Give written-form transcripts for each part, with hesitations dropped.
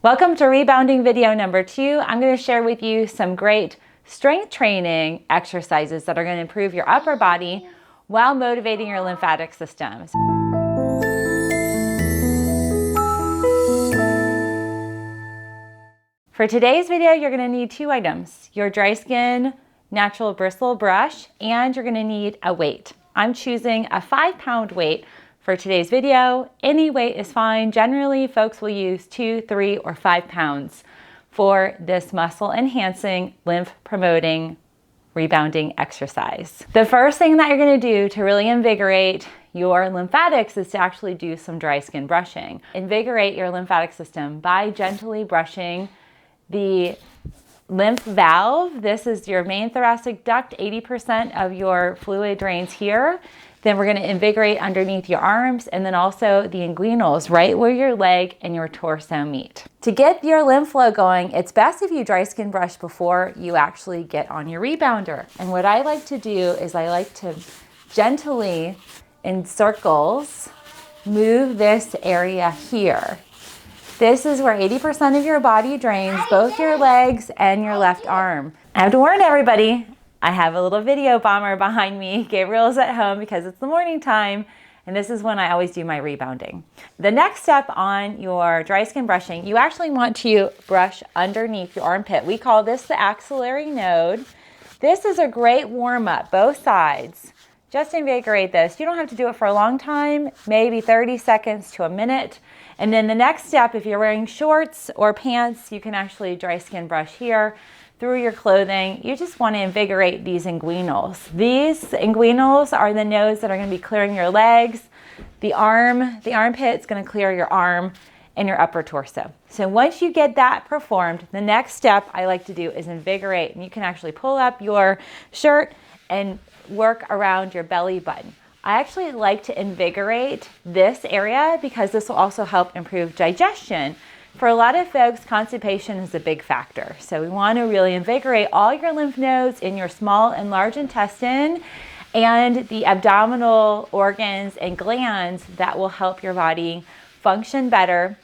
Welcome to rebounding video number 2. I'm going to share with you some great strength training exercises that are going to improve your upper body while motivating your lymphatic system. For today's video, you're going to need 2 items: your dry skin natural bristle brush, and you're going to need a weight. I'm choosing a 5-pound weight for today's video. Any weight is fine. Generally, folks will use 2, 3, or 5 pounds for this muscle enhancing, lymph promoting, rebounding exercise. The first thing that you're going to do to really invigorate your lymphatics is to actually do some dry skin brushing. Invigorate your lymphatic system by gently brushing the lymph valve. This is your main thoracic duct. 80% of your fluid drains here. Then we're going to invigorate underneath your arms and then also the inguinals, right where your leg and your torso meet. To get your lymph flow going, it's best if you dry skin brush before you actually get on your rebounder. And what I like to do is I like to gently, in circles, move this area here. This is where 80% of your body drains, both your legs and your left arm. I have to warn everybody, I have a little video bomber behind me. Gabriel's at home because it's the morning time, and this is when I always do my rebounding. The next step on your dry skin brushing, you actually want to brush underneath your armpit. We call this the axillary node. This is a great warm-up, both sides. Just invigorate this. You don't have to do it for a long time, maybe 30 seconds to a minute. And then the next step, if you're wearing shorts or pants, you can actually dry skin brush here through your clothing. You just want to invigorate these inguinals. These inguinals are the nodes that are going to be clearing your legs. The armpit is going to clear your arm and your upper torso. So once you get that performed, the next step I like to do is invigorate. And you can actually pull up your shirt and work around your belly button. I actually like to invigorate this area because this will also help improve digestion. For a lot of folks, constipation is a big factor. So we want to really invigorate all your lymph nodes in your small and large intestine and the abdominal organs and glands that will help your body function better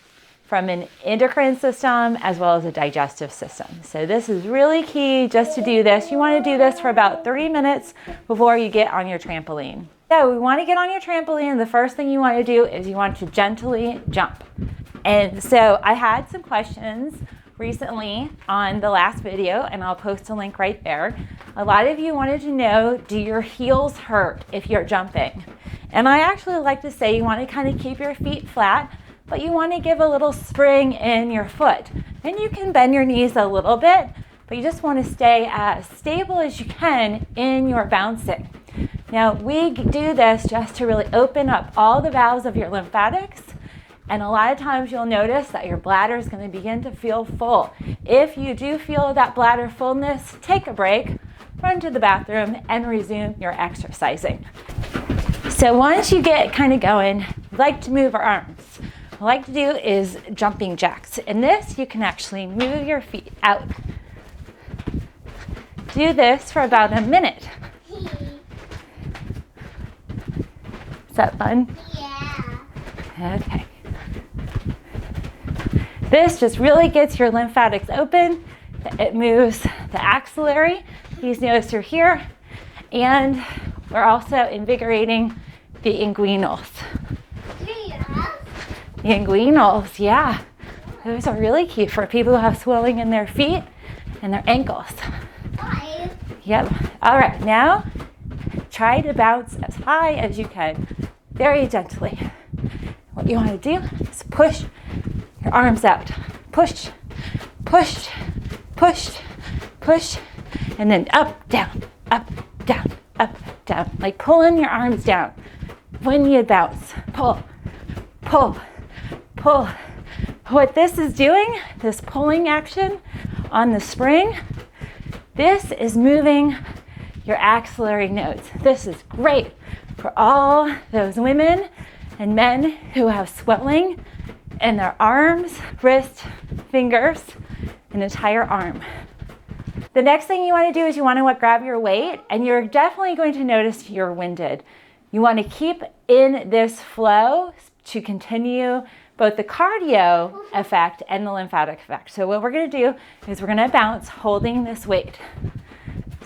from an endocrine system as well as a digestive system. So this is really key just to do this. You want to do this for about 3 minutes before you get on your trampoline. So we want to get on your trampoline. The first thing you want to do is you want to gently jump. And so I had some questions recently on the last video, and I'll post a link right there. A lot of you wanted to know, do your heels hurt if you're jumping? And I actually like to say you want to kind of keep your feet flat, but you want to give a little spring in your foot. And you can bend your knees a little bit, but you just want to stay as stable as you can in your bouncing. Now, we do this just to really open up all the valves of your lymphatics. And a lot of times you'll notice that your bladder is going to begin to feel full. If you do feel that bladder fullness, take a break, run to the bathroom, and resume your exercising. So once you get kind of going, we like to move our arms. What I like to do is jumping jacks. In this, you can actually move your feet out. Do this for about a minute. Is that fun? Yeah. Okay. This just really gets your lymphatics open. It moves the axillary. These nodes are here. And we're also invigorating the inguinals. The inguinals, yeah. Those are really key for people who have swelling in their feet and their ankles. Yep. All right, now try to bounce as high as you can, very gently. What you want to do is push your arms out. Push, push, push, push, and then up, down, up, down, up, down. Like pulling your arms down. When you bounce, pull, pull, pull. What this is doing, this pulling action on the spring, this is moving your axillary nodes. This is great for all those women and men who have swelling in their arms, wrists, fingers, and entire arm. The next thing you want to do is you want to grab your weight, and you're definitely going to notice you're winded. You want to keep in this flow to continue both the cardio effect and the lymphatic effect. So what we're gonna do is we're gonna bounce holding this weight.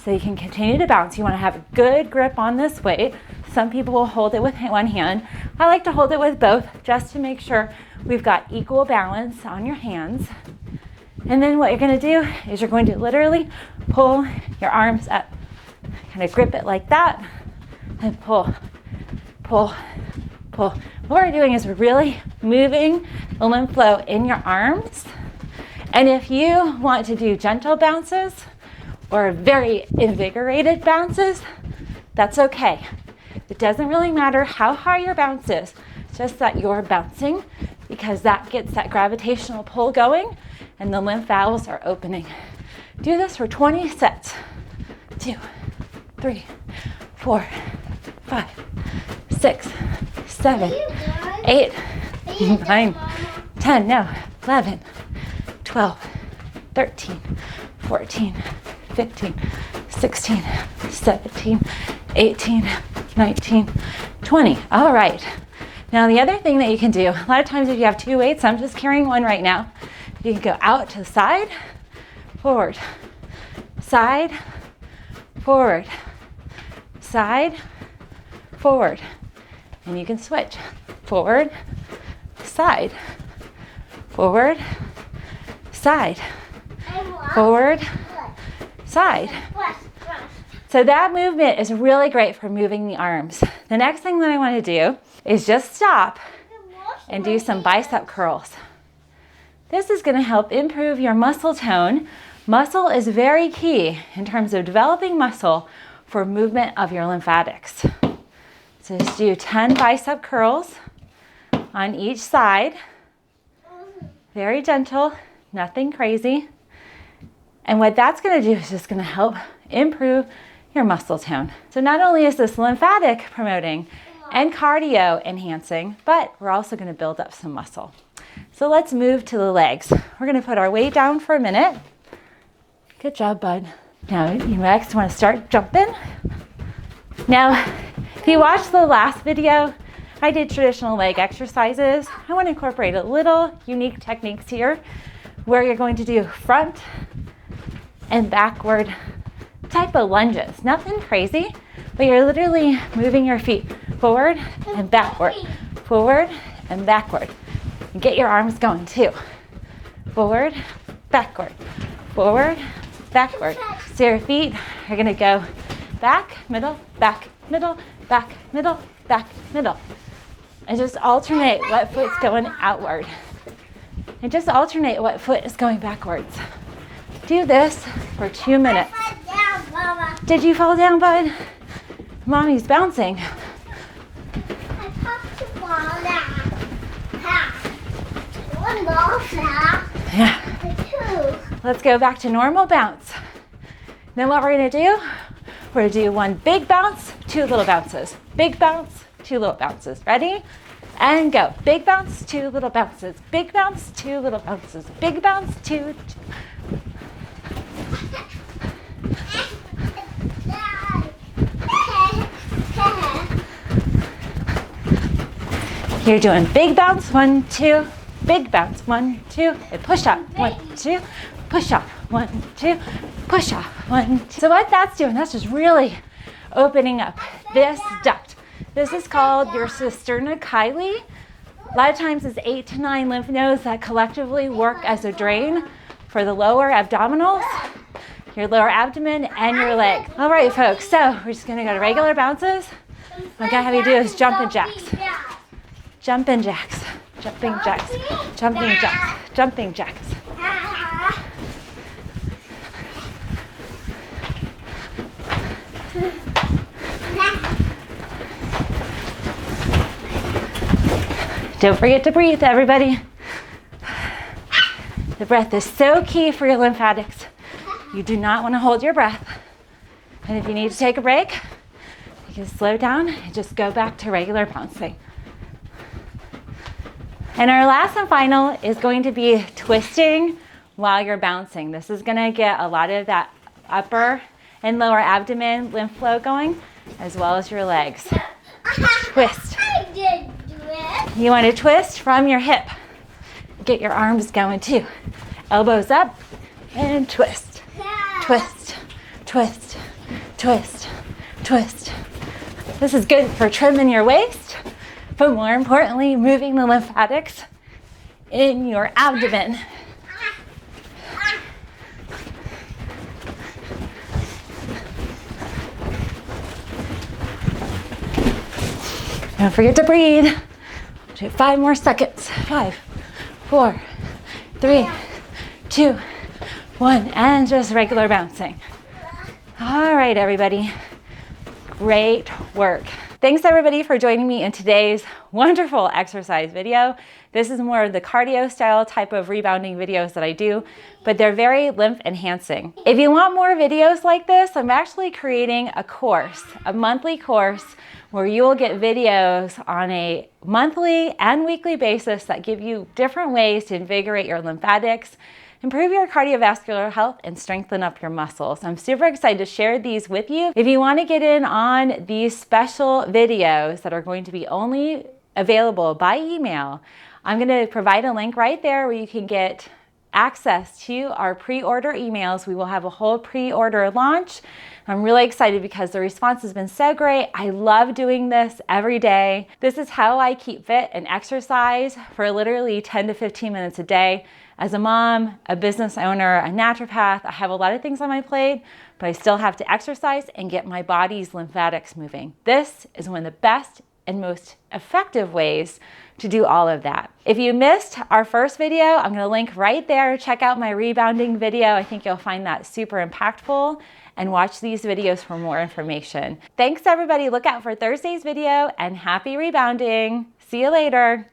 So you can continue to bounce. You wanna have a good grip on this weight. Some people will hold it with one hand. I like to hold it with both just to make sure we've got equal balance on your hands. And then what you're gonna do is you're going to literally pull your arms up. Kind of grip it like that and pull, pull, pull. What we're doing is we're really moving the lymph flow in your arms. And if you want to do gentle bounces or very invigorated bounces, that's okay. It doesn't really matter how high your bounce is, just that you're bouncing because that gets that gravitational pull going and the lymph valves are opening. Do this for 20 sets. 2, 3, 4, 5, 6, 7, 8, 9, 10, no, 11, 12, 13, 14, 15, 16, 17, 18, 19, 20. All right. Now the other thing that you can do, a lot of times if you have 2 weights, I'm just carrying one right now. You can go out to the side, forward, side, forward, side, forward. And you can switch. Forward, side, forward, side, forward, side. So that movement is really great for moving the arms. The next thing that I want to do is just stop and do some bicep curls. This is going to help improve your muscle tone. Muscle is very key in terms of developing muscle for movement of your lymphatics. So just do 10 bicep curls on each side. Very gentle, nothing crazy. And what that's going to do is just going to help improve your muscle tone. So not only is this lymphatic promoting and cardio enhancing, but we're also going to build up some muscle. So let's move to the legs. We're going to put our weight down for a minute. Good job, bud. Now you next want to start jumping. Now, if you watched the last video, I did traditional leg exercises. I want to incorporate a little unique techniques here where you're going to do front and backward type of lunges. Nothing crazy, but you're literally moving your feet forward and backward, forward and backward. And get your arms going too. Forward, backward, forward, backward. So your feet are gonna go back, middle, back, middle, back, middle, back, middle. And just alternate what foot's going outward. And just alternate what foot is going backwards. Do this for 2 minutes. Did you fall down, bud? Mommy's bouncing. Yeah. Let's go back to normal bounce. Then what we're gonna do, we're gonna do 1 big bounce, 2 little bounces. Big bounce, 2 little bounces. Ready? And go. Big bounce, 2 little bounces. Big bounce, 2 little bounces. Big bounce, 2. You're doing big bounce, 1, 2, big bounce, 1, 2, and push up, 1, 2, push up, 1, 2, push up, 1, 2. So what that's doing, that's just really opening up this duct. This is called your cisterna chyli. A lot of times it's 8 to 9 lymph nodes that collectively work as a drain for the lower abdominals, your lower abdomen, and your legs. All right, folks, so we're just gonna go to regular bounces. What I'm gonna have you do is jumping jacks. Jumping jacks, jumping jacks, jumping jacks, jumping jacks. Don't forget to breathe, everybody. The breath is so key for your lymphatics. You do not want to hold your breath. And if you need to take a break, you can slow down and just go back to regular bouncing. And our last and final is going to be twisting while you're bouncing. This is going to get a lot of that upper and lower abdomen lymph flow going, as well as your legs. Twist. I did do it. You want to twist from your hip. Get your arms going too. Elbows up and twist, twist, twist, twist, twist. This is good for trimming your waist, but more importantly, moving the lymphatics in your abdomen. Don't forget to breathe. Do 5 more seconds. 5, 4, 3, 2, 1, and just regular bouncing. All right, everybody. Great work. Thanks everybody for joining me in today's wonderful exercise video. This is more of the cardio style type of rebounding videos that I do, but they're very lymph enhancing. If you want more videos like this, I'm actually creating a course, a monthly course where you will get videos on a monthly and weekly basis that give you different ways to invigorate your lymphatics, improve your cardiovascular health, and strengthen up your muscles. I'm super excited to share these with you. If you want to get in on these special videos that are going to be only available by email, I'm going to provide a link right there where you can get access to our pre-order emails. We will have a whole pre-order launch. I'm really excited because the response has been so great. I love doing this every day. This is how I keep fit and exercise for literally 10 to 15 minutes a day. As a mom, a business owner, a naturopath, I have a lot of things on my plate, but I still have to exercise and get my body's lymphatics moving. This is one of the best and most effective ways to do all of that. If you missed our first video, I'm gonna link right there. Check out my rebounding video. I think you'll find that super impactful, and watch these videos for more information. Thanks everybody. Look out for Thursday's video, and happy rebounding. See you later.